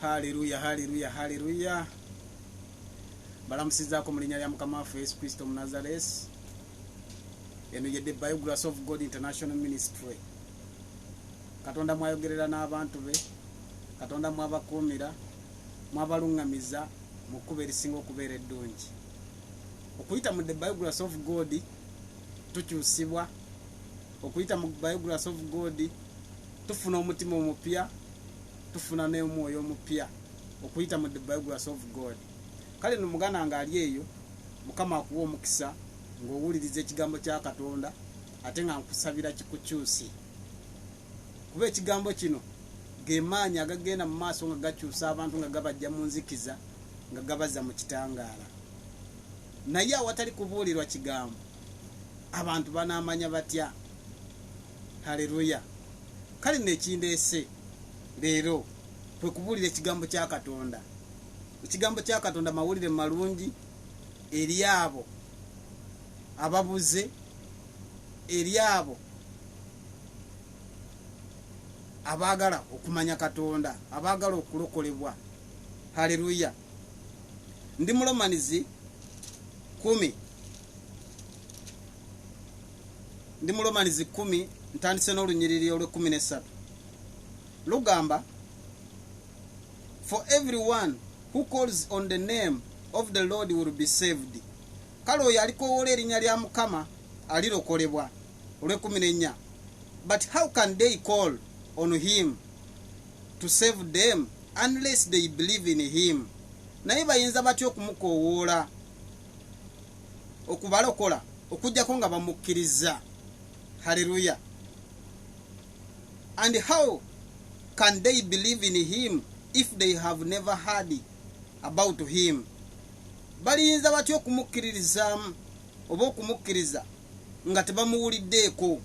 Hallelujah, hallelujah, hallelujah. Balamusizaako mu linnya lya Mukama waffe Yesu Kristo mu Nazareth. Eno ye the Biography of God International Ministry. Katonda mwayogerera n'abantu be, Katonda mwabakuumira, mwabalungamiza mu kkubo erisinga okubeera eddungi. Okuyita mu the Biography of God tukyusibwa. Okuyita mu Biography of God tufuna omutima omupya, tufuna n'omwoyo omupya. Okuyita mu the Biography of God. Kale no mugana nga ali eyo, Mukama akuwa omukisa ng'owuliriza ekigambo kya Katonda ate nga nkusabira kikukyusi. Kuba ekigambo kino gemaanyi agagenda mu maaso nga gakyusa abantu nga gabajja mu nzikiza nga gabaza mu kitangaala. Naye awatali kubuulirwa kigambo abantu banaamanya batya. Haleluya. Kale nekindeese leero kwe kubuulira ekigambo kya Katonda. Ekigambo kya Katonda mawulire malungi eri abo ababuze, eri abo abaagala okumanya Katonda, abaagala okulokolebwa. Haleluya. Ndi mu Romanizi 10. Ndi mu Romanizi 10 ntandise n'olunyiriri olw'13. Lugamba, for everyone who calls on the name of the Lord will be saved. Kale oyo alikowoola erinnya lya Mukama alirokolebwa. Olw'14. But how can they call on him to save them unless they believe in him? Naye bayinza batya okumukowoola okubalokola okujjako nga bamukkiriza. Haleluya. And how can they believe in him if they have never heard about him? Baliyinza batya okumukkiririzaamu oba okumukkiriza nga tebamuwuliddeeko?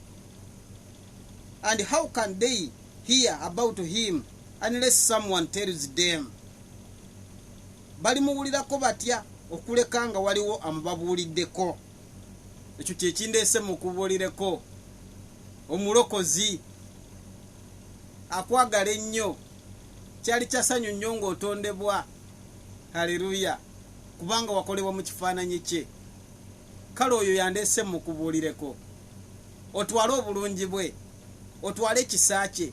And how can they hear about him unless someone tells them? Balimuwulirako batya okuleka nga waliwo amubabuuliddeko? Ekyo kyekindeese mukubuulireko. Omulokozi akwagala ennyo, kyali kyasanyu nnyo ng'otondebwa. Haleluya. Kubanga wakolebwa mu kifaananyi kye. Kale oyo yandeese mukubuulireko. Otwale obulungi bwe, otwale ekisa kye.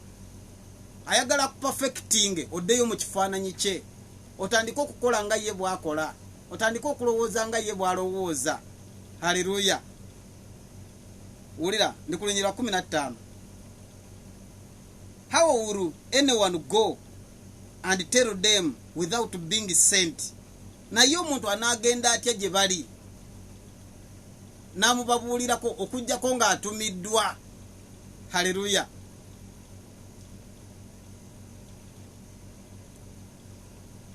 Ayagala kupafekitinge oddeyo mu kifaananyi kye. Otandike okukola nga ye bw'akola. Otandike okulowooza nga ye bw'alowooza. Haleluya. Wulira, ndi ku lunyiriri 15. How will anyone go and tell them without being sent? Naye omuntu anaagenda atya gye bali n'amubabuulirako okujjako ng'atumiddwa? Haleluya.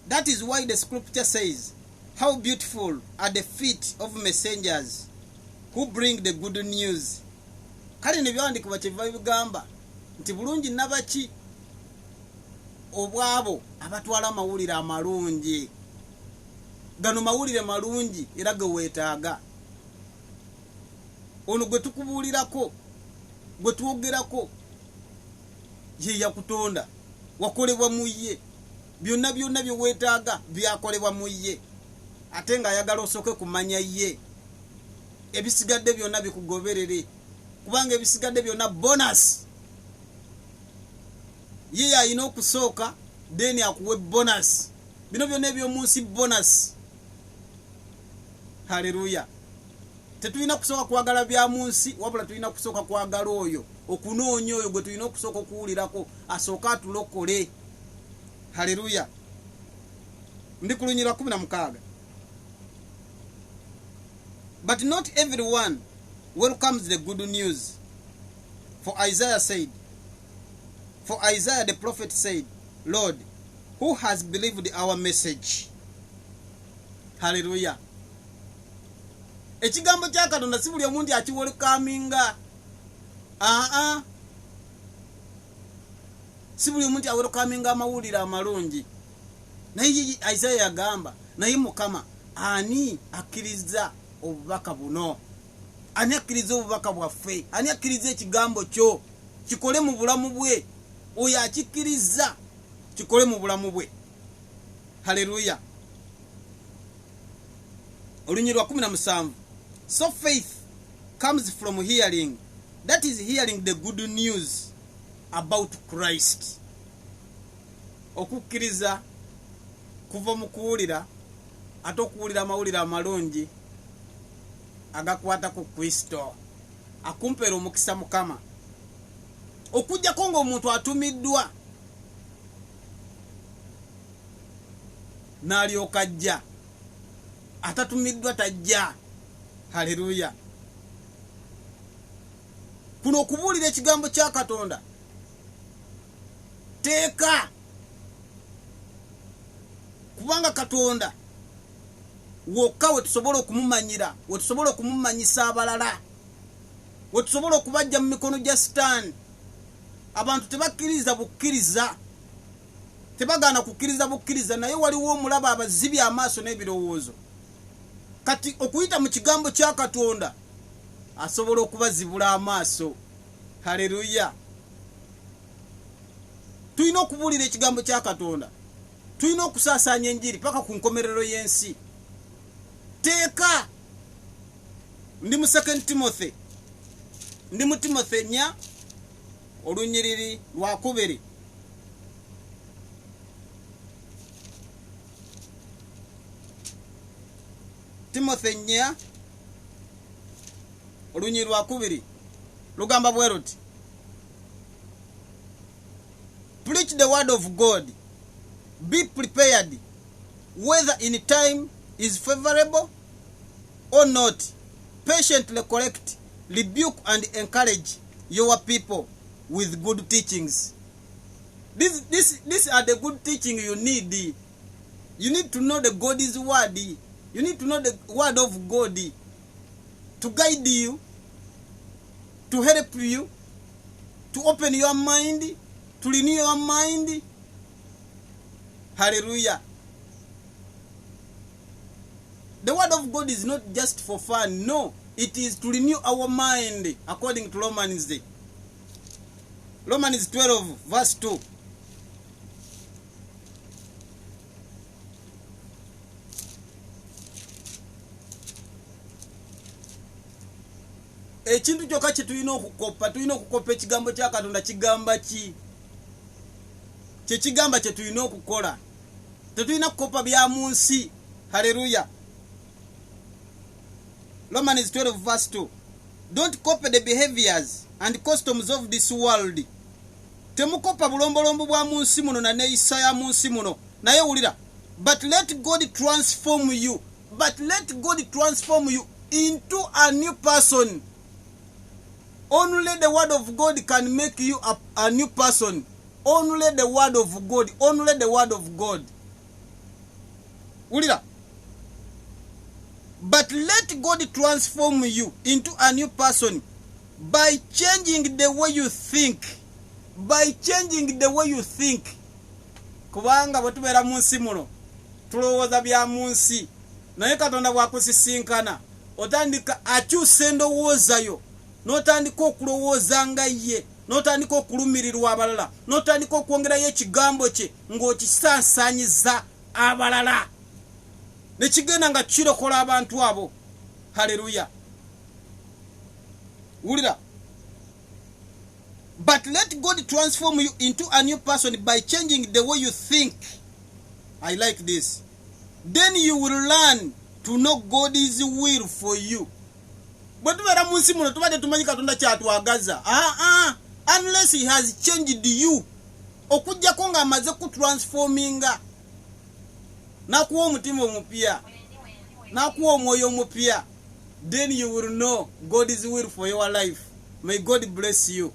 That is why the scripture says, how beautiful are the feet of messengers who bring the good news. Kale ne byandikibwa kyebiva bigamba nti bulungi nabaki obwabo abatwala amawulire amalungi. Gano mawulire malungi era ge weetaaga. Ono gwe tukubuulirako, gwe twogerako, ye yakutonda, wakolebwa mu ye. Byonna byonna bye weetaaga byakolebwa mu ye. Ate ng'ayagala osooke kumanya ye. Ebisigadde byonna bikugoberere. Kubanga ebisigadde byonna bonus. Ye alina okusooka then akuwe bonus. Bino byonna eby'omu nsi bonus. Haleluya. Tetulina kusooka kwagala bya mu nsi, wabula tulina kusooka kwagala oyo, okunoonya oyo gwe tulina okusooka okuwulirako asooka atulokole. Haleluya. Ndi ku lunyiriri 16. But not everyone welcomes the good news. For Isaiah the prophet said, Lord, who has believed our message? Hallelujah. Ekigambo kya Katonda si buli omuntu akiwelkaminga. Si buli omuntu awelkaminga amawulire amalungi. Naye Isaiah agamba, naye Mukama ani akkiriza obubaka buno? Ani akkiriza obubaka bwaffe? Ani akkiriza ekigambo kyo kikole mu bulamu bwe? Oyo akikkiriza kikole mu bulamu bwe. Hallelujah. Olunyi lwa 17. So faith comes from hearing. That is hearing the good news about Christ. Okukkiriza kuva mu kuwulira ate okuwulira amawulire amalungi agakwata ku Kristo. Akumpera omukisa Mukama. Okujjako ng'omuntu atumiddwa n'alyoka ajja, atatumiddwa tajja. Haleluya. Kuno okubuulira ekigambo kya Katonda teeka, kubanga Katonda wokka we tusobola okumumanyira, we tusobola okumumanyisa abalala, we tusobola okubajja mu mikono gya Sitaani. Abantu tebakkiriza bukkiriza, tebagaana kukkiriza bukkiriza, naye waliwo omulaba abazibya amaaso n'ebirowoozo. Kati okuyita mu kigambo kya Katonda asobola okubazibula amaaso. Haleluya. Tulina okubuulira ekigambo kya Katonda, tulina okusaasaanya enjiri paka ku nkomerero y'ensi. Teeka ndi mu 2 Timothy, ndi mu Timothy 4 olunyiriri lwa 2. Timothy 4 olunyiriri lwa 2 lugamba bwe luti: Preach the word of God. Be prepared, whether in time is favorable or not. Patiently correct, rebuke and encourage your people with good teachings. These are the good teaching you need. You need to know the God's word. You need to know the word of God to guide you, to help you, to open your mind, to renew your mind. Hallelujah. The word of God is not just for fun. No, it is to renew our mind according to Romans 12 verse 2. Ekintu kyokka kye tulina okukopa ekigambo kya Katonda kigamba ki? Kye kigamba kye tulina okukola. Tetulina kukopa bya mu nsi. Hallelujah. Romans 12 verse 2. Don't copy the behaviors and customs of this world. Temukopa bulombolombo bwa mu nsi muno na neeyisa ya mu nsi muno. Naye wulira. But let God transform you. But let God transform you into a new person. Only the word of God can make you a new person. Only the word of God. Only the word of God. Ulira. But let God transform you into a new person by changing the way you think. By changing the way you think. Kubanga batubeera mu nsi muno tulowooza bya mu nsi, naye Katonda bwakusisinkana otandika akyusa endowoozayo, n'otandika okulowooza nga ye, n'otandika okulumirirwa abalala, n'otandika okwongerayo ekigambo kye ng'okisaasaanyiza abalala, ne kigenda nga kirokola abantu abo. Haleluya. Wulira. But let God transform you into a new person by changing the way you think. I like this. Then you will learn to know God's will for you. But tubeera mu nsi muno tubadde tumanyi Katonda kyatwagaza. Unless he has changed you. Okujjako ng'amaze kutransforminga. Nakuwa omutima omupya. Nakuwa omwoyo omupya. Then you will know God's will for your life. May God bless you.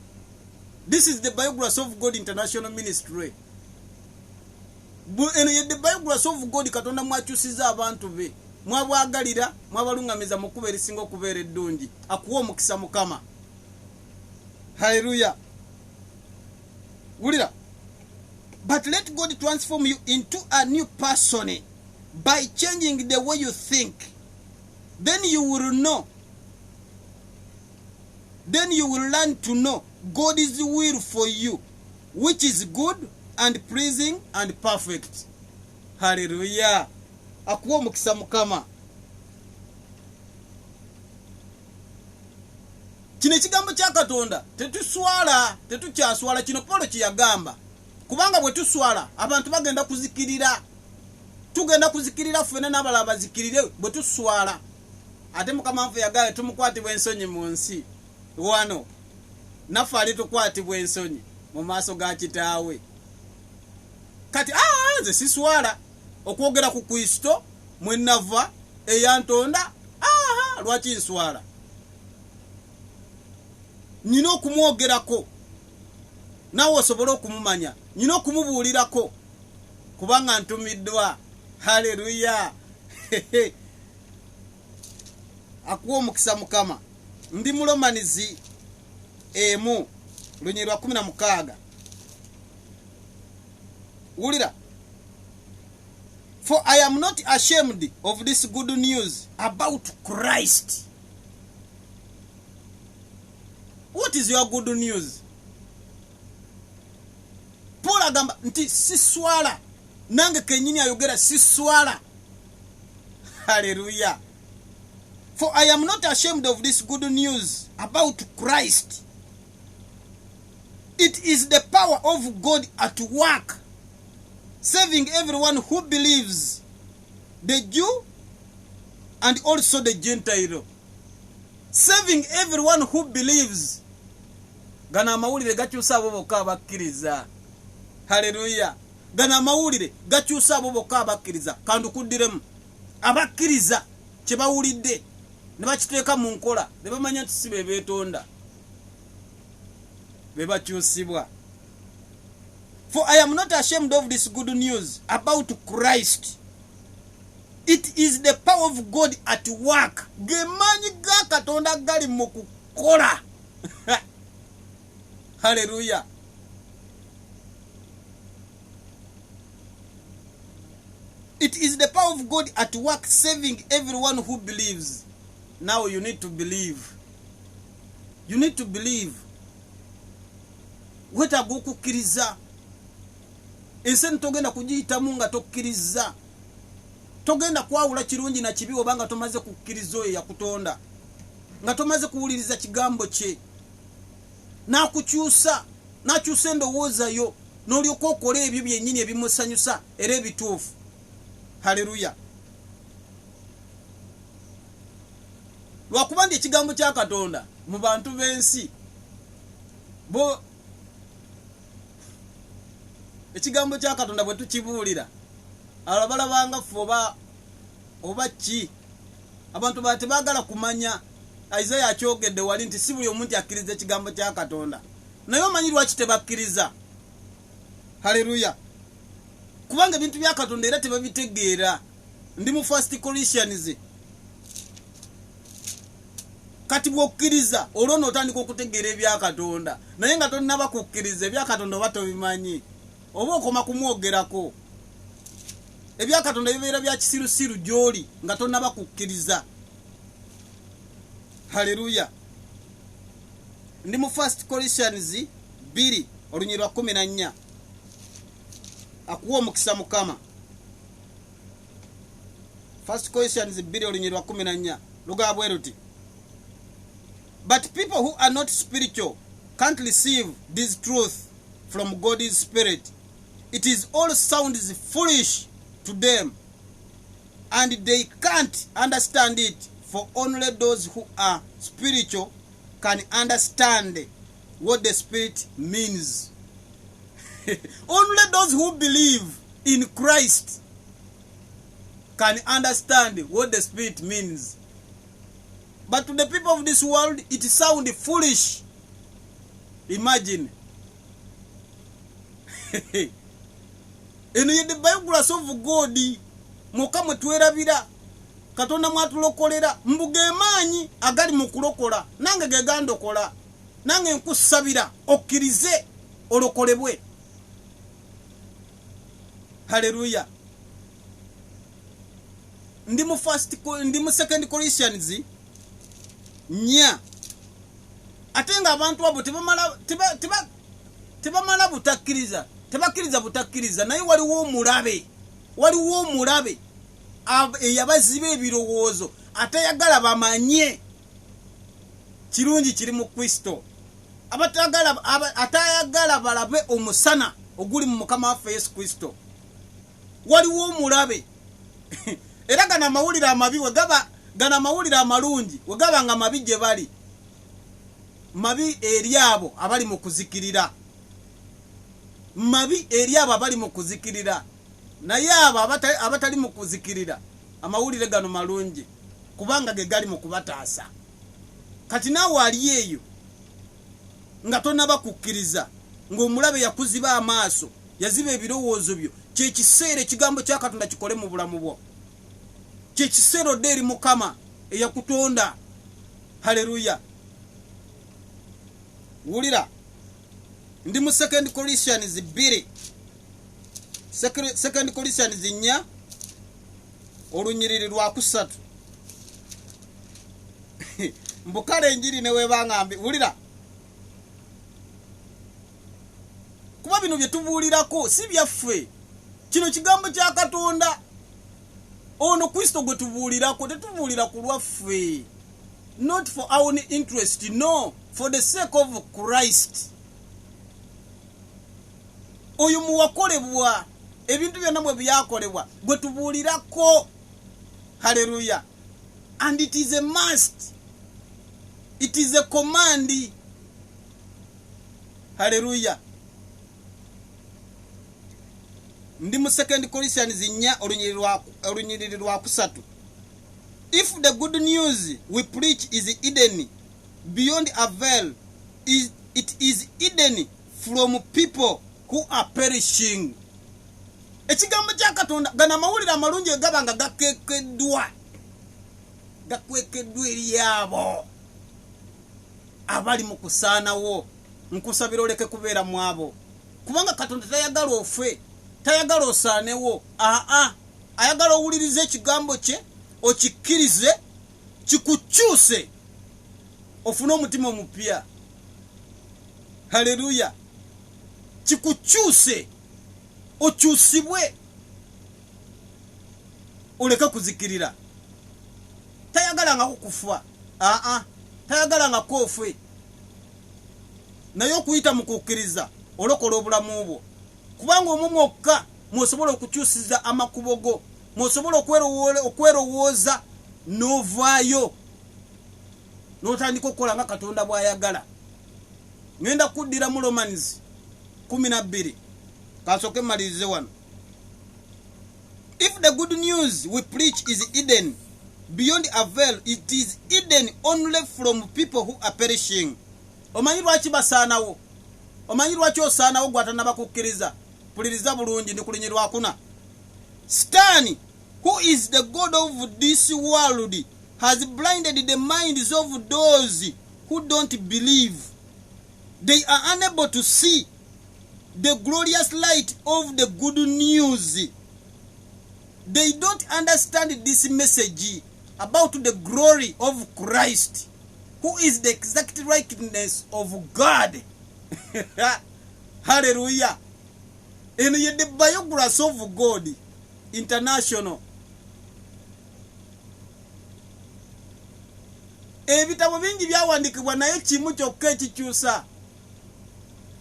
This is the Biography of God International Ministry. The Biography of God Katonda mwakyusiza abantu be. Mwabwagalira, mwabalungamiza mu kuba erisinga okubeera eddungi. Akuwa omukisa Mukama. Hallelujah. Wulira. But let God transform you into a new person by changing the way you think. Then you will know. Then you will learn to know God's will for you, which is good and pleasing and perfect. Haleluya. Akuwa omukisa Mukama. Kino ekigambo kya Katonda tetuswala, tetukyaswala. Kino Paulo kiyagamba. Kubanga bwe tuswala abantu bagenda kuzikirira. Tugenda kuzikirira ffena n'abalala bazikirire bwe tuswala. Ate Mukama nfe yagala tumukwatibwa ensonyi mu nsi wano. Naffe ali tukwatibwa ensonyi mu maaso ga Kitaawe. Kati nze siswala okwogera ku Kristo mwe nava eyantonda. Lwaki nswala? Nina okumwogerako nawe osobola okumumanya. Nina okumubuulirako kubanga ntumiddwa. Haleluya. Akuwa omukisa Mukama. Ndi mu Romanizi 1:16. Wulira. For I am not ashamed of this good news about Christ. What is your good news? Paul agamba nti siswala. Nange kenyini ayogera siswala. Hallelujah. For I am not ashamed of this good news about Christ. It is the power of God at work, saving everyone who believes, the Jew and also the Gentile. Saving everyone who believes. Gana mawulire gakyusa abo bokka abakkiriza. Hallelujah. Gana mawulire gakyusa abo bokka abakkiriza. Kandukuddiremu abakkiriza kye bawulidde ne bakiteeka mu nkola ne bamanya nti si be beetonda, be bakyusibwa. For I am not ashamed of this good news about Christ. It is the power of God at work. Gemanyi ga Katonda gali mu kukola. Hallelujah. It is the power of God at work, saving everyone who believes. Now you need to believe. You need to believe. Wetaaga okukkiriza. Ensi togenda kugiyitamu nga tokkiriza. Togenda kwawula kirungi na kibi obanga tomaze kukkiriza oyo yakutonda. Nga tomaze kuwuliriza kigambo kye. Nakukyusa, nakyusa endowooza yo, n'olyoka okola ebyo byennyini ebimusanyusa era ebituufu. Haleluya. Lwakuba ndi ekigambo kya Katonda mu bantu b'ensi bo ekigambo kya Katonda bwe tukibuulira abalabanga ffe oba ki abantu batebaagala kumanya. Isaiah akyogedde wali nti si buli omuntu akkiriza ekigambo kya Katonda, naye omanyi lwaki tebakkiriza. Haleluya. Kubanga ebintu bya Katonda era tebabitegeera. Ndi mu 1 Corinthians. Kati bw'okkiriza olwo n'otandika okutegeera ebya Katonda, naye nga tonnaba kukkiriza ebya Katonda oba tobimanyi oba okoma kumwogerako. Ebya Katonda bibeera bya kisirusiru gy'oli nga tonnaba kukkiriza. Haleluya. Ndi mu 1 Corinthians 2:14. Akuwa omukisa Mukama. 1 Corinthians 2:14. Lugaba bwe luti. But people who are not spiritual can't receive this truth from God's Spirit. It is all sounds foolish to them, and they can't understand it, for only those who are spiritual can understand what the Spirit means. Only those who believe in Christ can understand what the Spirit means. But to the people of this world, it sounds foolish. Imagine. Eno ye the biography of God. Mukama twerabira. Katonda mwatulokolera. Mbuge maanyi agali mu kulokola. Nange gegandokola. Nange nkusabira okkirize olokolebwe. Hallelujah. Ndi mu 2 Corinthians nya. Atenga abantu abo tebamala butakkiriza. Tebakkiriza butakkiriza naye waliwo omulabe. waliwo omulabe eyabaziba ebirowoozo atayagala bamanye kirungi kiri mu Kristo, atayagala balabe omusana oguli mu Mukama waffe Yesu Kristo. Waliwo omulabe era gana amawulire amabi gana amawulire amalungi wegaba nga mabi gye bali, mabi eri abo abali mu kuzikirira, mabi eri abo abali mu kuzikirira, naye abo abatali mu kuzikirira amawulire gano malungi kubanga ge gali mu kubataasa. Kati naawe ali eyo nga tonaba kukkiriza, ng'omulabe yakuziba amaaso, yaziba ebirowoozo byo, kyekiseera ekigambo kya Katonda kikole mu bulamu bwo, kyekiseera odde eri Mukama eyakutonda. Haleluya. Wulira, ndi mu 2 Corinthians 2, 2 Corinthians 4 olunyiriri lwa 3. Mbukale enjiri ne webangambi. Wulira, kuba bino bye tubuulirako si byaffe, kino kigambo kya Katonda. Ono Kristo gwe tubuulirako, tetubuulira ku lwaffe, not for our interest, no, for the sake of Christ. Oyo muwakolebwa, ebintu byonna mwe byakolebwa gwe tubuulirako. Haleluya. And it is a must, it is a command. Haleluya. Ndi mu 2 Corinthians 4 olunyiriri lwa 3. If the good news we preach is hidden beyond a veil, it is hidden from people who are perishing. Ekigambo kya Katonda gana mawulire amalungi gabanga gakekeddwa eri abo abali mu kusaanawo. Nkusabira oleke kubeera mu abo, kubanga Katonda tayagala ofe, tayagala osaanewo. Ayagala owulirize ekigambo kye, okikkirize, kikukyuse, ofune omutima omupya. Haleluya. Kikukyuse, okyusibwe, oleke kuzikirira. Tayagala nga kukufa, tayagala nga kofe, naye okuyita mu kukkiriza olokola obulamu bwo, kubanga omwo mwokka mwosobola okukyusiza amakubo go, mwosobola okwerowooza n'ovaayo n'otandika okukola nga Katonda bw'ayagala. Ngenda kuddira mu Romans 12, kasooke mmalirize wano. If the good news we preach is hidden beyond a veil, it is hidden only from people who are perishing. Omanyi lwaki basaanawo? Omanyi lwaki osaanawo gw'atanaba kukkiriza? Puliriza bulungi, ndi ku lunyiriri lwa 4. Satan, who is the god of this world, has blinded the minds of those who don't believe. They are unable to see the glorious light of the good news. They don't understand this message about the glory of Christ, who is the exact likeness of God. Hallelujah. In the biography of God International, ebitabo bingi byawandikibwa naye kimu kyokka ekikyusa.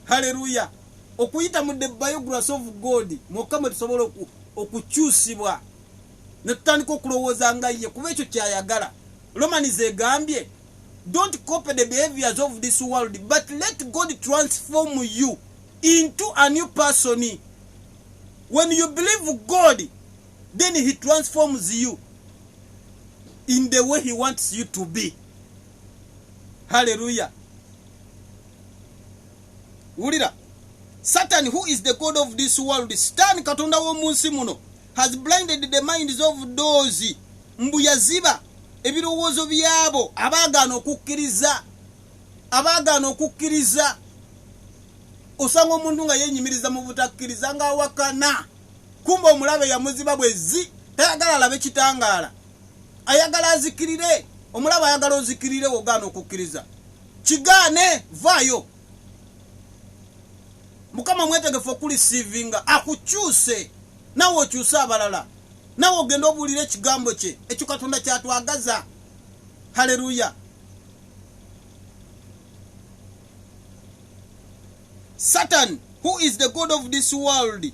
Hallelujah. Okuyita mu the biography of God mwokka mwe tusobola okukyusibwa ne tutandika okulowooza nga ye, kuba ekyo kyayagala. Romans egambye, don't copy the behaviors of this world, but let God transform you into a new person. When you believe God, then he transforms you in the way he wants you to be. Hallelujah. Wulira, Satan, who is the god of this world, Satan Katonda w'omunsi muno, has blinded the minds of those, mbu yaziba ebirowoozo byabo abaagaana okukkiriza. Osanga omuntu nga yenyimiriza mu butakkiriza nga awakana, kumba omulabe yamuziba bwezi, tayagala alabe kitangaala, ayagala azikirire. Omulabe ayagala ozikirire wogaana okukkiriza. Kigaane, vaayo. Mukama mwetegefu okulisiivinga akukyuse nawe okyusa abalala nawe ogenda obuulira ekigambo kye ekyo Katonda kyatwagaza. Haleluya. Satan, who is the god of this world,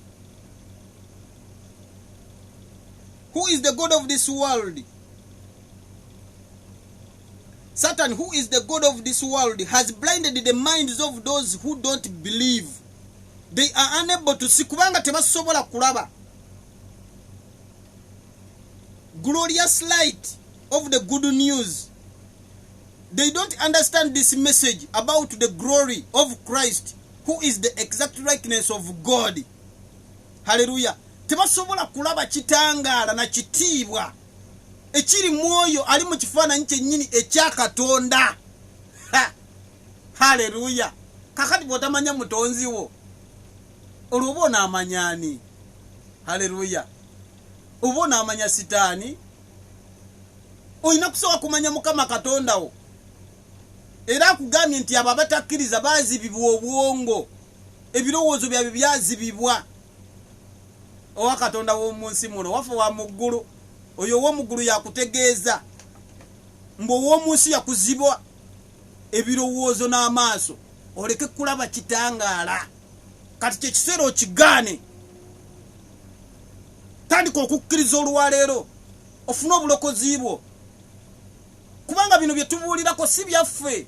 who is the god of this world, Satan, who is the god of this world, has blinded the minds of those who don't believe. They are unable to see. Kubanga tebasobola kulaba glorious light of the good news. They don't understand this message about the glory of Christ, who is the exact likeness of God. Hallelujah. Tebasobola kulaba kitangala na kitiibwa ekiri mwoyo ali mu kifaananyi kyennyini ekya Katonda. Hallelujah. Kakati bw'otamanya mutonzi wo olwo oba onaamanyani. Hallelujah. Oba onaamanya sitaani, olina kusobola kumanya Mukama Katonda wo. Era akugambye nti abo abatakkiriza baazibibwa obwongo, ebirowoozo byabwe byazibibwa. Owa Katonda w'omu nsi muno, waffe wa mu ggulu, oyo ow'omu ggulu yakutegeeza, mbu ow'omu nsi yakuzibwa ebirowoozo n'amaaso, oleke kulaba kitangaala. Kati kye kiseera okigaane. Tandika okukkiriza olwaleero, ofune obulokozi bwo. Kubanga bino bye tubuulirako si byaffe.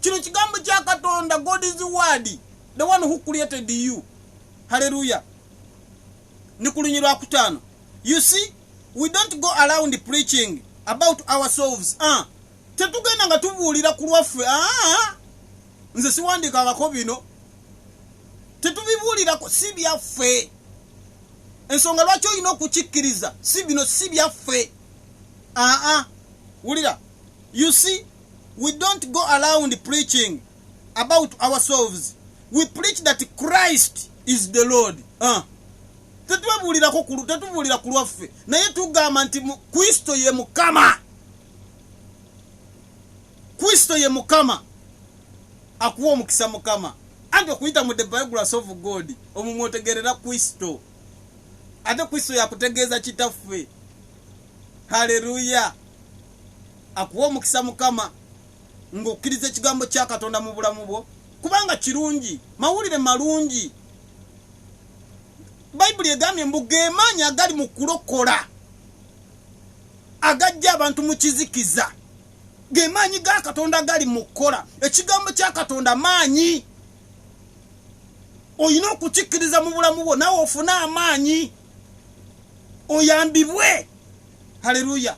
Kino kigambo kya Katonda. God is the word, the one who created you. Hallelujah. Ni ku lunyirwa kutaano. You see, we don't go around preaching about ourselves. Tetugenda nga tubuulira ku lwaffe. Nze siwandiika abako bino. Tetubibuulirako, si byaffe. Ensonga lwaki olina okukikkiriza, si bino si byaffe. Wulira. You see, we don't go around preaching about ourselves. We preach that Christ is the Lord. Tetubuulira ku lwaffe, naye tugamba nti Kristo ye Mukama. Kristo ye Mukama. Akuwa omukisa Mukama. Ate okuyita mu the Bible of God, omumwotegerera Kristo. Ate Kristo yakutegeeza kitaffe. Haleluya. Akuwa omukisa Mukama ng'okkiriza ekigambo kya Katonda mu bulamu bwo, kubanga kirungi, mawulire malungi. Bayibuli egambye mbu ge maanyi agali mu kulokola agajja abantu mu kizikiza. Ge maanyi ga Katonda agali mu kukola. Ekigambo kya Katonda maanyi. Oyina okukikkiriza mu bulamu bwo nawe ofune amaanyi, oyambibwe. Haleluya.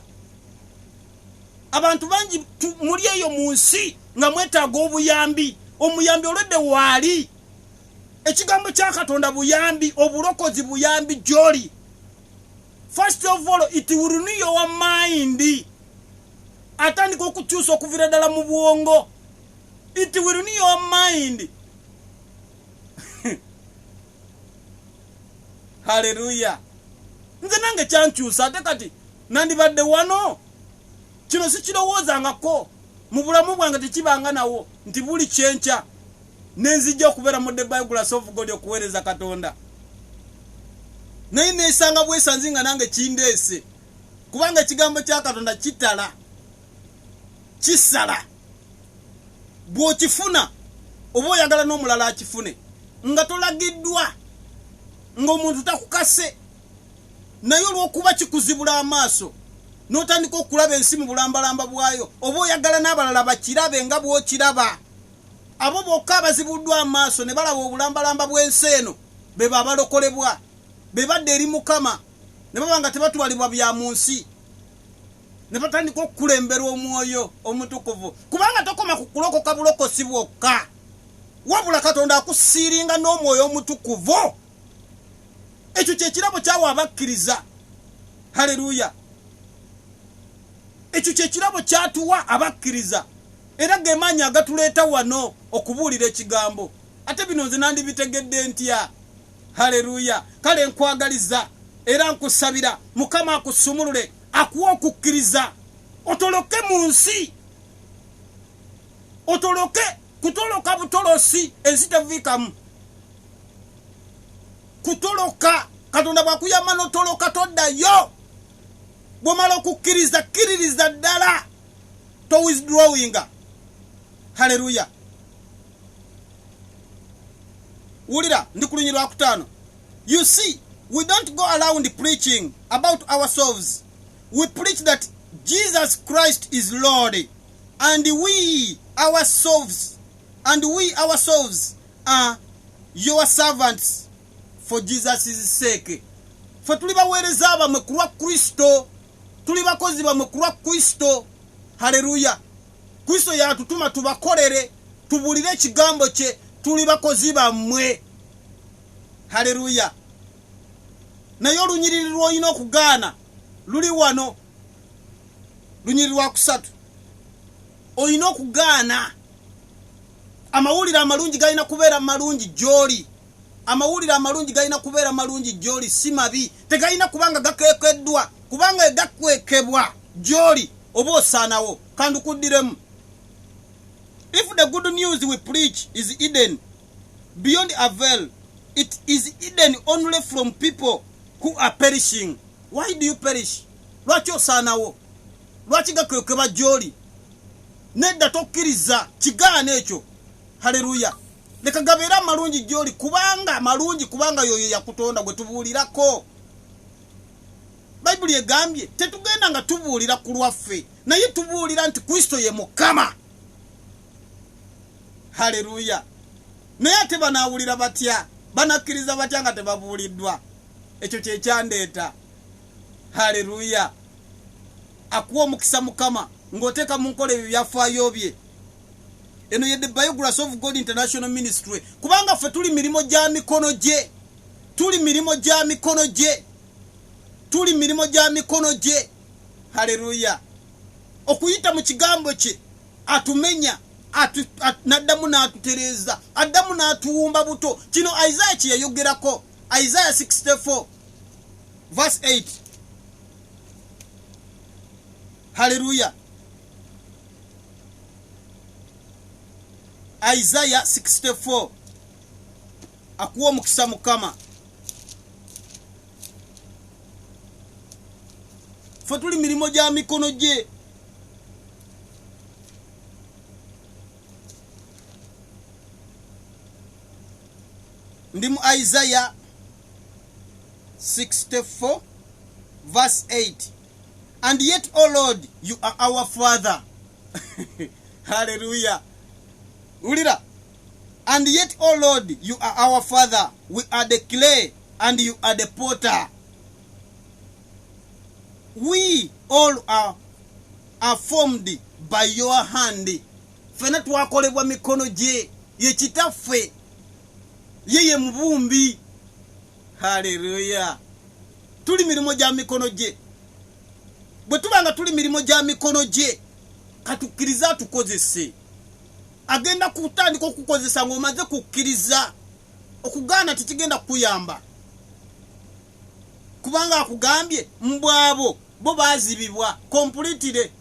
Abantu bangi muli eyo mu nsi nga mwetaaga obuyambi. Omuyambi olwedde waali. Ekigambo kya Katonda buyambi, obulokozi buyambi gy'oli. First of all, it will renew your mind. Atandika okukyusa okuvira ddala mu bwongo. It will renew your mind. Hallelujah. Nze nange kyankyusa ate kati nandibadde wano. Kino si kirowoozangako mu bulamu bwange, tekibanga nawo nti buli kyenkya nenzijja okubeera mu the Bible of God okuweereza Katonda. Naye neesanga bwesanzi nga nange kindeese, kubanga ekigambo kya Katonda kitala, kisala. Bw'okifuna oba oyagala n'omulala akifune, nga tolagiddwa, ng'omuntu takukase, naye olw'okuba kikuzibula amaaso n'otandika okulaba ensi mu bulambalamba bwayo, oba oyagala n'abalala bakirabe nga bw'okiraba. Abo bokka abazibuddwa amaaso ne balaba obulambalamba bw'ensi eno be babalokolebwa, be badde eri Mukama, ne baba nga tebatwalibwa bya mu nsi, ne batandika okukulemberwa omwoyo omutukuvu. Kubanga tokoma ku kulokoka bulokosi bwokka, wabula Katonda akusiiringa n'omwoyo omutukuvu. Ekyo kye kirabo kyawa abakkiriza. Haleluya. Ekyo kye kirabo kyatuwa abakkiriza. Era ge maanyi agatuleeta wano okubuulira ekigambo. Ate bino nze nandibitegedde ntya. Haleluya. Kale nkwagaliza era nkusabira Mukama akusumulule, akuwa okukkiriza, otoloke mu nsi, otoloke kutoloka butolosi ensi teviikamu. Kutoloka katonda bwakuyamba n'otoloka toddayo bw'omala okukkiriza ddala to withdrawing. Hallelujah. Wulira ndi ku lunyiri lwa 5. You see, we don't go around preaching about ourselves. We preach that Jesus Christ is Lord, and we ourselves are your servants for Jesus' sake. Fe tuli baweereza bamwe ku lwa Kristo, tuli bakozi bamwe ku lwa Kristo. Haleluya. Kristo yatutuma tubakolere, tubulire ekigambo kye, tuli bakozi bammwe. Haleluya. Naye olunyiriri lw'olina okugaana luli wano. Lunyiriri lwa 3. Olina okugaana. Amawulire amalungi galina kubeera malungi gy'oli. Amawulire amalungi galina kubeera malungi gy'oli, si mabi. Tegalina kubanga gakekeddwa, kubanga egakwekebwa gy'oli oba osaanawo kandukuddiremu. If the good news we preach is hidden beyond a veil, it is hidden only from people who are perishing. Why do you perish? Lwaki osaanawo? Lwaki gakwekebwa gy'oli? Nedda tokkiriza kigaana ekyo. Haleluya. Leka gabeera malungi gy'oli kubanga malungi, kubanga yoyo yakutonda gwe tubuulirako. Bayibuli egambye tetugenda nga tubuulira ku lwaffe, naye tubuulira nti Kristo ye Mukama. Haleluya. Naye ate banaawulira batya? Banakkiriza batya nga tebabuuliddwa? Ekyo kye kyandeeta. Haleluya. Akuwa omukisa Mukama ng'oteeka mu nkola ebyo byafaayo bye. Eno ye the Biography of God International Ministry. Kubanga ffe tuli mirimo gya mikono gye. Tuli mirimo gya mikono gye. Tuli mirimo gya mikono gye. Haleluya. Okuyita mu kigambo kye atumenya, naddamu n'atutereeza, addamu n'atuwumba buto. Kino Isaiah kye yayogerako. Isaiah 64 verse 8. Haleluya. Isaiah 64. Akuwa omukisa Mukama. Ffe tuli mirimo gya mikono gye. Ndi mu Isaiah 64 verse 8. And yet, O Lord, you are our Father. Hallelujah. Ulira. And yet, O Lord, you are our Father. We are the clay, and you are the potter. We all are formed by your hand. Fena twakolebwa mikono gye. Ye kitaffe. Ye mubumbi. Hallelujah. Tuli mirimo gya mikono gye. Bwe tubanga tuli mirimo gya mikono gye, katukkiriza tukozese. Agenda kutandika okukozesa ng'omaze kukkiriza. Okugaana tikigenda kuyamba. Kubanga akugambye mbwabo bo baazibibwa completely.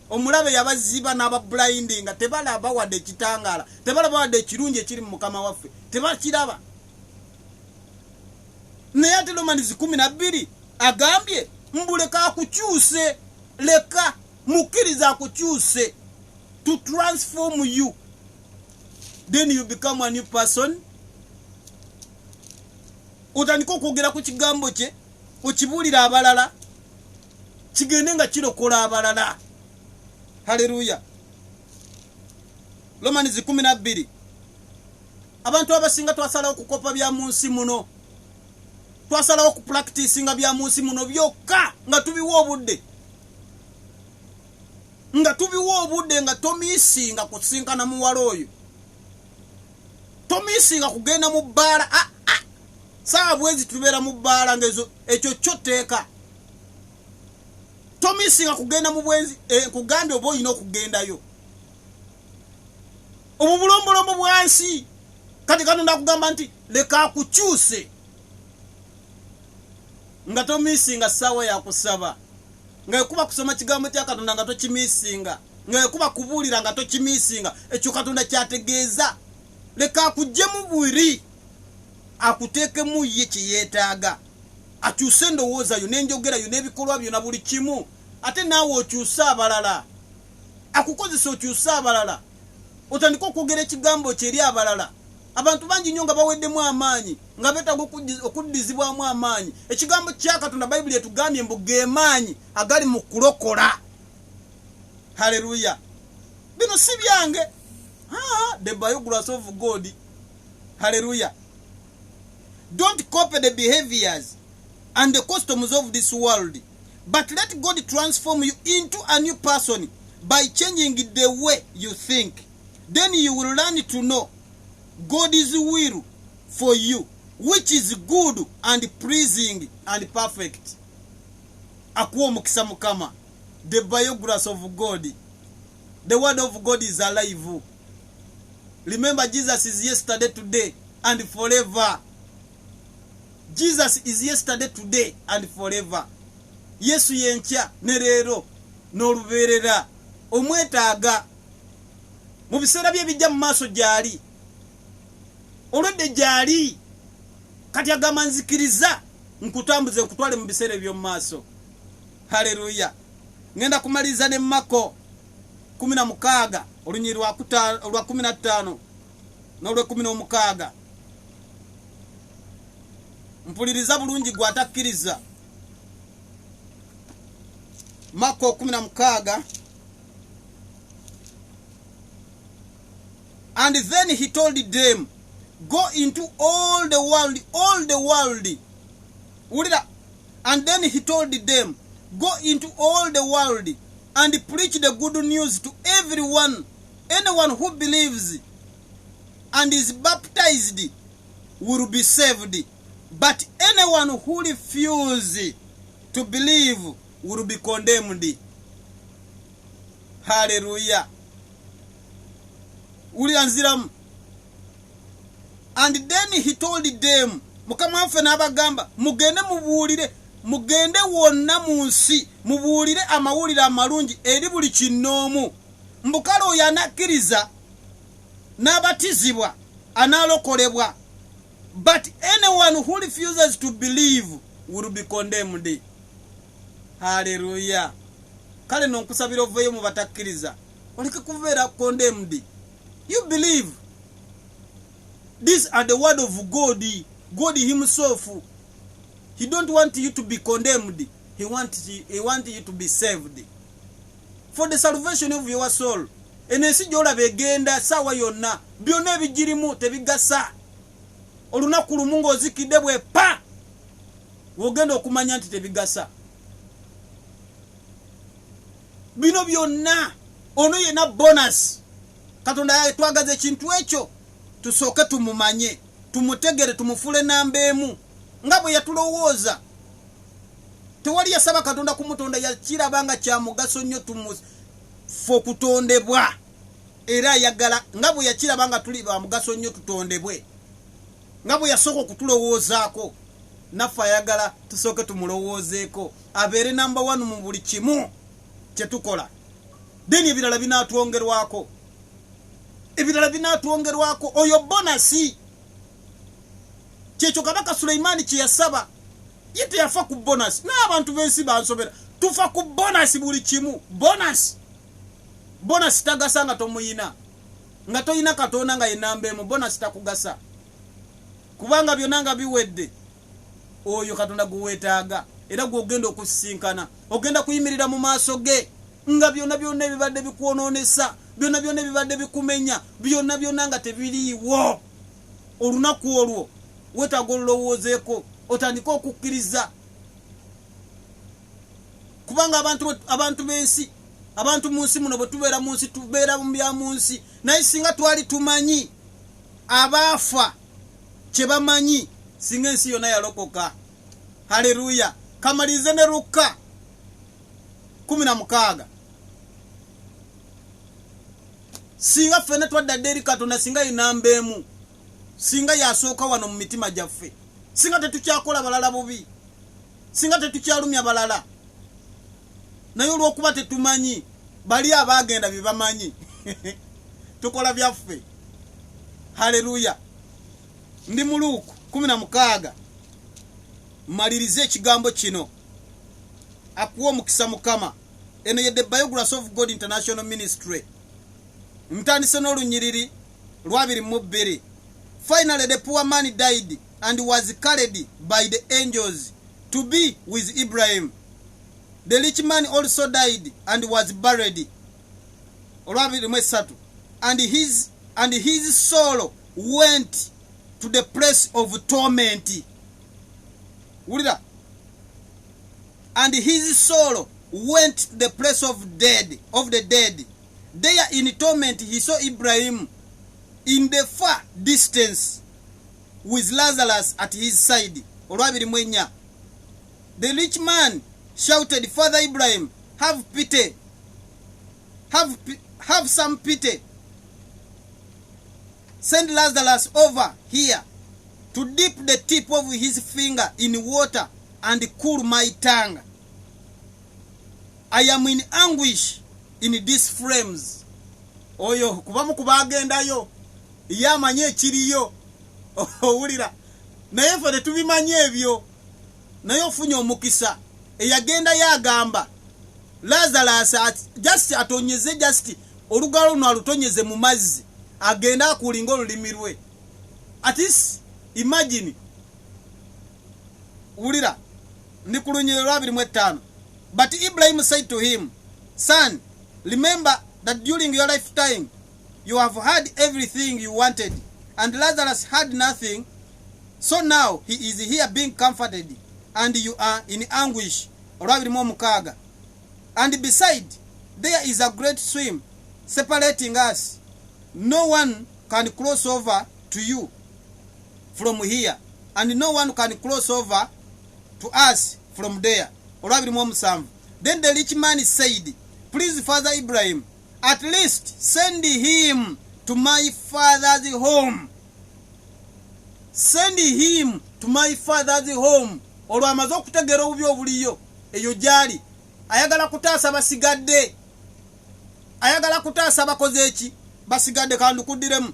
Omulabe yabaziba n'aba blinding nga tebalaba wadde ekitangala, tebalaba wadde ekirungi ekiri mu Mukama waffe, tebakiraba. Naye ate Romans 12 agambye mbuleka akukyuse, leka mukkiriza akukyuse, to transform you, then you become a new person. Otandika okwogera ku kigambo kye, okibuulira abalala, kigende nga kirokola abalala. Haleluya. Romans 12. Abantu abasinga twasalawo okukopa bya mu nsi muno. Twasalawo ku practice nga bya mu nsi muno byokka nga tubiwa obudde. Nga tubiwa obudde nga tomisinga kusinkana muwala oyo. Tomisinga kugenda mu bbaala. Saa bwezi tubeera mu bbaala ngezo ekyo kyoteeka. Tomisinga kugenda mu bwenzi kugambye oba olina okugendayo. Obubulombolombo bwansi kati Katonda kugamba nti leka akukyuse. Nga tomisinga ssaawa yakusaba. Nga ekuba kusoma kigambo kya Katonda nga tokimisinga. Nga ekuba kubuulira nga tokimisinga. Ekyo Katonda kyategeeza. Leka akuggyemu bwiri. Akuteekemu ye kye yeetaaga. akyuse endowoozayo n'enjogerayo n'ebikolwa byo na buli kimu ate naawe okyusa abalala akukozesa okyusa abalala otandika okwogera ekigambo kyeri abalala abantu bangi nnyo nga baweddemu amaanyi nga beetaaga okuddizibwamu amaanyi ekigambo kya Katonda Bayibuli etugambye mbu ge maanyi agali mu kulokola. Haleluya. Bino si byange. The biography of God. Hallelujah. Don't copy the behaviors and the customs of this world, but let God transform you into a new person by changing the way you think. Then you will learn to know God's will for you, which is good and pleasing and perfect. Akuwa mukisa mukama. The biography of God. The word of God is alive. Remember, Jesus is yesterday, today, and forever. Jesus is yesterday, today, and forever. Yesu yenkya ne leero n'olubeerera omwetaaga mu biseera bye bijja mu maaso gy'ali olwedde gy'ali kati agamba nzikiriza nkutambuze nkutwale mu biseera eby'omu maaso. Haleluya. Ngenda kumaliza ne Mako 16 olunyiri lwa 15 n'olwa 16. Mpuliriza bulungi gwatakkiriza. Mako 16. And then he told them, go into all the world. And then he told them, go into all the world and preach the good news to everyone. Anyone who believes and is baptized will be saved, but anyone who refuses to believe will be condemned. Hallelujah. Ulianziramu. And then he told them, mukama waffe n'abagamba mugende mubuulire, mugende wonna mu nsi mubuulire amawulire amalungi eri buli kinnoomu. Mbukale oyo anakkiriza n'abatizibwa analokolebwa, but anyone who refuses to believe will be condemned. Hallelujah. Kale nonkusabira oveyo mu batakkiriza oleke kubeera condemned. You believe. These are the word of God. God himself. He don't want you to be condemned. He wants you to be saved. For the salvation of your soul. Enesi jola begenda sawa yonna. Byonna ebigirimu tebigasa. Olunaku lumu ng'ozikidde bwe pa. Wogenda okumanya nti tebigasa. Bino byonna ono yena bonus. Katonda twagaze ekintu ekyo tusooke tumumanye, tumutegere, tumufule nambeemu nga bwe yatulowooza. Tewali yasaba Katonda kumutonda, yakirabanga kya mugaso nnyo tumufe okutondebwa, era ayagala nga bwe yakirabanga tuli ba mugaso nnyo tutondebwe, nga bwe yasooka okutulowoozaako naffe ayagala tusooke tumulowoozeeko abeere number 1 mu buli kimu kye tukola. Then ebirala binaatwongerwako. Ebirala binaatwongerwako. Oyo bonasi. Kyekyo Kabaka Sulaimaani kye yasaba. Ye teyafa ku bonasi. N'abantu b'ensi bansobera. Tufa ku bonasi buli kimu. Bonasi. Bonasi tagasa nga tomuyina. Nga toyina Katonda nga ye nambeemu. Bonasi takugasa. Kubanga byonna nga biwedde. Oyo Katonda guweetaaga. Era gw'ogenda okusisinkana. Ogenda kuyimirira mu maaso ge. Nga byonna ebibadde bikwonoonesa. Byonna ebibadde bikumenya. Byonna nga tebiriiwo. Olunaku olwo weetaaga olulowoozeeko, otandika okukkiriza. Kubanga abantu b'ensi, abantu mu nsi muno bwe tubeera mu nsi, tubeera mu bya mu nsi. Naye singa twali tumanyi abaafa kye bamanyi, singa ensi yonna yalokoka. Haleluya. Kamalize ne Luka 16. Singa ffenna twadda eri Katonda, singa yinambeemu, singa yasooka wano mu mitima gyaffe, singa tetukyakola balala bubi, singa tetukyalumya balala, naye olw'okuba tetumanyi bali abaagenda bye bamanyi tukola byaffe. Haleluya. Ndi mu Luka 16 malirize ekigambo kino akuwa omukisa mukama. Eno ye The Biography of God International Ministry. Ntandise n'olunyiriri lwa 22. Finally the poor man died and was carried by the angels to be with Abraham. The rich man also died and was buried. And his soul went to the place of torment. And his soul went to the place of the dead. There in torment he saw Abraham in the far distance with Lazarus at his side. The rich man shouted, Father Abraham, have pity. Have some pity. Send Lazarus over here to dip the tip of his finger in water and cool my tongue. I am in anguish in these flames. Oyo kubamu kubagenda yo yamanye ekiriyo owulira naye ffe tetubimanye ebyo naye ofunye omukisa eyagenda yagamba Lazarus just atonyeze just olugalo luno alutonyeze mu mazzi agenda akulinga olulimi lwe. At least imagine wulira ndi ku lunyiriro lwa 25. But Abraham said to him, Son, remember that during your lifetime you have had everything you wanted, and Lazarus had nothing. So now he is here being comforted, and you are in anguish. And beside, there is a great stream separating us. No one can cross over to you from here, and no one can cross over to us from there. Then the rich man said, Please, Father Abraham, at least send him to my father's home. Send him to my father's home. Olwo amaze okutegera obubi obuliyo eyo gyali ayagala kutaasa basigadde, ayagala kutaasa bakoze eki basigadde kandukudiremu.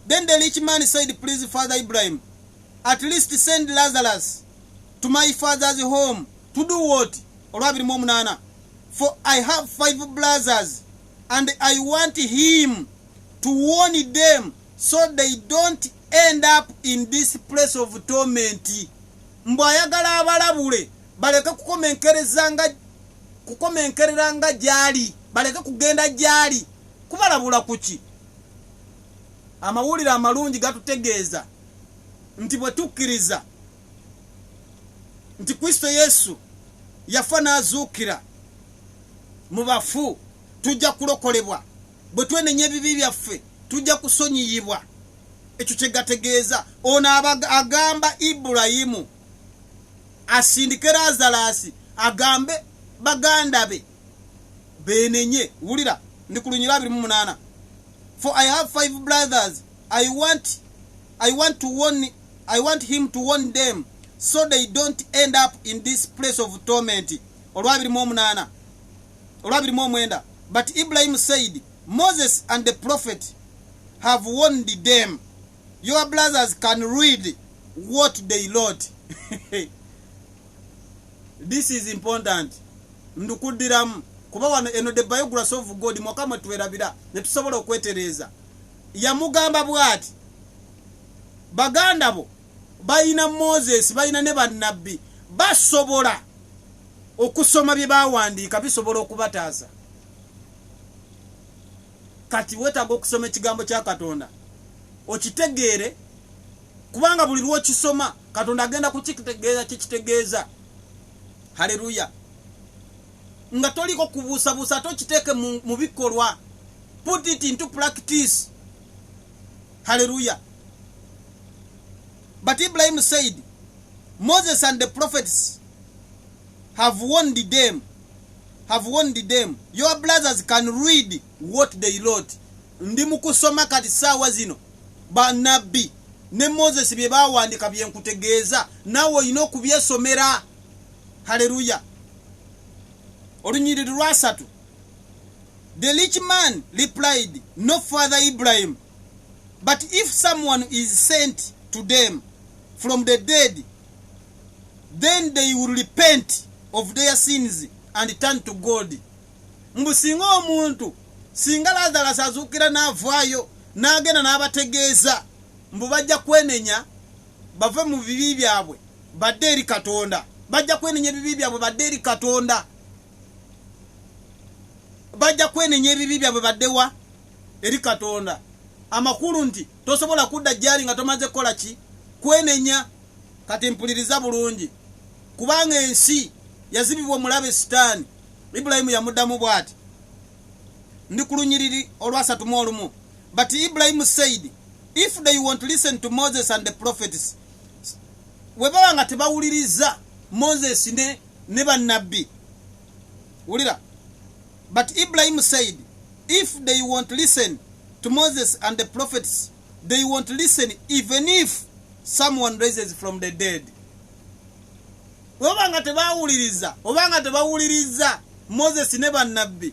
Then the rich man said, Please, Father Abraham, at least send Lazarus to my father's home. To do what? For I have 5 brothers, and I want him to warn them so they don't end up in this place of torment. Mbwayagala abalabule baleke kukomenkereranga gyali, baleke kugenda gyali kubalabula kuki. Amawulire amalungi gatutegeeza nti bwe tukkiriza nti Kristo Yesu yafa n'azuukira mu bafu tujja kulokolebwa, bwe twenenya ebibi byaffe tujja kusonyiyibwa. Ekyo kyegategeeza ono agamba Ibulayimu asindike Lazarus agambe baganda be benenye. Wulira ndi ku lunyira 28. For I have 5 brothers, I want him to warn them so they don't end up in this place of torment. But Abraham said, Moses and the prophet have warned them. Your brothers can read what they wrote. This is important. Ndukudiramu kuba wano eno The Biography of God mwakama tuwerabira ne tusobola okwetereza. Yamugamba bwati baganda bo bayina Moses, bayina ne bannabbi, basobola okusoma bye bawandiika bisobola okubataasa. Kati wetaaga okusoma ekigambo kya Katonda okitegeere, kubanga buli lw'okisoma Katonda agenda kukitegeeza kikitegeeza. Haleluya. Nga toliko kubuusabuusa tokiteeke mu bikolwa. Put it into practice. Hallelujah. But Abraham said, Moses and the prophets have warned them. Your brothers can read what they wrote. Ndi mukusoma kati sawa zino bannabbi ne Moses bye bawandiika bye nkutegeeza, nawe olina okubyesomera. Hallelujah. Olunyiriri lwa 3. The rich man replied, No, Father Abraham, but if someone is sent to them from the dead, then they will repent of their sins and turn to God. Mbu singa omuntu singa Lazarus azukira n'avaayo n'agenda n'abategeeza mbu bajja kwenenya bave mu bibi byabwe badde eri Katonda, bajja kwenenya ebibi byabwe badde eri Katonda, bajja kwenenya ebibi byabwe baddewa eri Katonda. Amakulu nti tosobola kudda jali nga tomaze kola ki kwenenya. Kati mpuliriza bulungi, kubanga ensi yazibibwa mulabe Sitaani. Ibrahimu yamuddamu bw'ati, ndi ku lunyiriri olwasatu mu olumu. But Ibrahim said, if they want to listen to Moses and the prophets, webaba nga tebawuliriza Moses ne bannabbi, wulira. But Ibrahim said, if they want to listen to Moses and the prophets, they won't listen even if someone raises from the dead. Obanga tebawuliriza Moses ne bannabbi,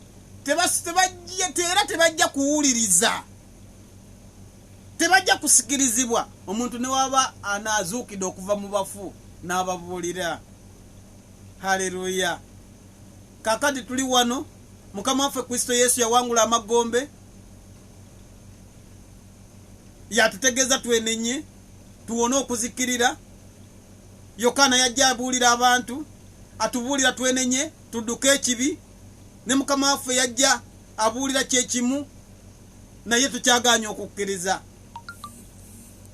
tebajja kuwuliriza, tebajja kusikirizibwa. Omuntu ne waba anazuukidde okuva mu bafu n'ababuulira. Haleluya. Kakati tuli wano, Mukama waffe Kristo Yesu yawangula amagombe, yatutegeeza twenenye tuwone okuzikirira. Yokana yajja abuulira abantu, atubuulira twenenye tudduke ekibi. Ne Mukama waffe yajja abuulira kyekimu, naye tukyagaanye okukkiriza.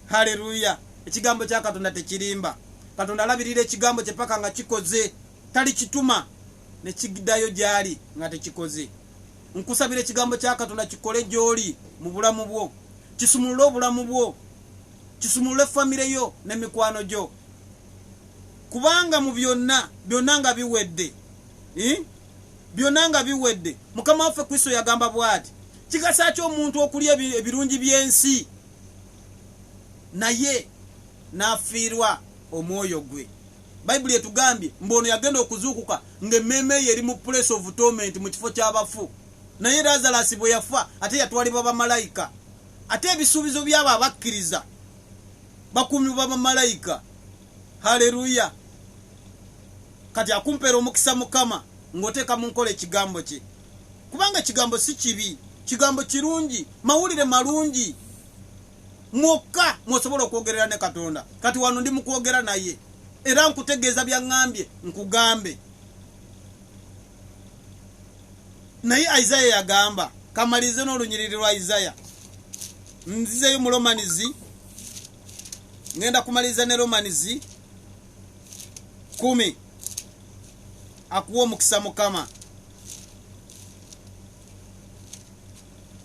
Haleluya. Ekigambo kya Katonda tekirimba. Katonda alabirira ekigambo kye paka nga kikoze, tali kituma ne kigdayo gyali nga tekikoze. Nkusabira ekigambo kya Katonda kikole gy'oli mu bulamu bwo, kisumulule obulamu bwo, kisumulule famire yo ne mikwano gyo, kubanga mu byonna nga biwedde, byonna nga biwedde. Mukama waffe Kristo yagamba bw'ati, kigasa ki omuntu okulya ebirungi by'ensi naye n'afiirwa omwoyo gwe. Bayibuli etugambye mbono yagenda okuzuukuka ng'emmeme ye eri mu place of torment, mu kifo ky'abafu. Naye Lazarus bwe yafa ate yatwalibwa bamalayika, ate ebisuubizo byabo abakkiriza bakuumibwa bamalayika. Haleluya. Kati akumpeera omukisa Mukama ng'oteeka mu nkola ekigambo kye, kubanga ekigambo si kibi, kigambo kirungi, mawulire malungi. Mwokka mwosobola okwogerera ne Katonda. Kati wano ndi mu kwogera naye, era nkutegeeza byaŋŋambye nkugambe. Naye Isaiah yagamba, kamalize n'olunyiriri lwa Isaiah. Nzizeyo mu Romanizi, ngenda kumaliza ne Romanizi 10. Akuwa omukisa Mukama.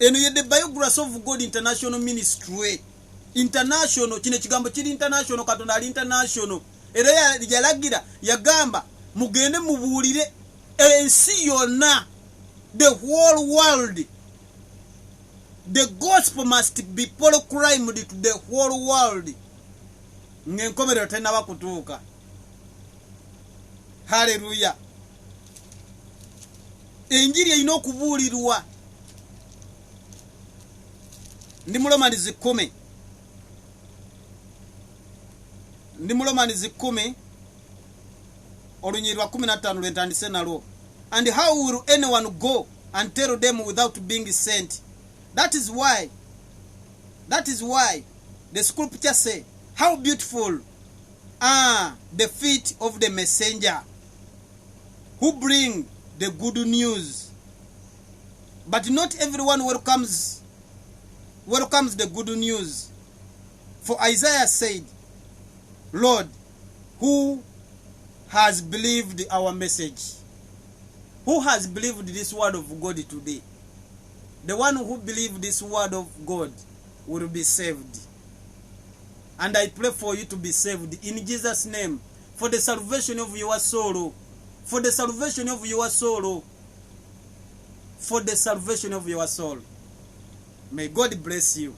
Eno ye the Biography of God International Ministry. International, kino kigambo kiri international, Katonda ali international. Era yalagira yagamba mugende mubuulire ensi yonna, the whole world. The gospel must be proclaimed to the whole world. Ngenkomerero tenaba kutuuka. Haleluya. Enjiri erina okubuulirwa. Ndi mu Romanizi 10. Ndi mu Romanizi 10 olunyiriri lwa 15 lwentandise nalwo. And how will anyone go and tell them without being sent? That is why the scripture say, how beautiful are the feet of the messenger who bring the good news. But not everyone welcomes the good news. For Isaiah said, Lord, who has believed our message? Who has believed this word of God today? The one who believes this word of God will be saved. And I pray for you to be saved in Jesus' name, for the salvation of your soul. For the salvation of your soul. For the salvation of your soul. May God bless you.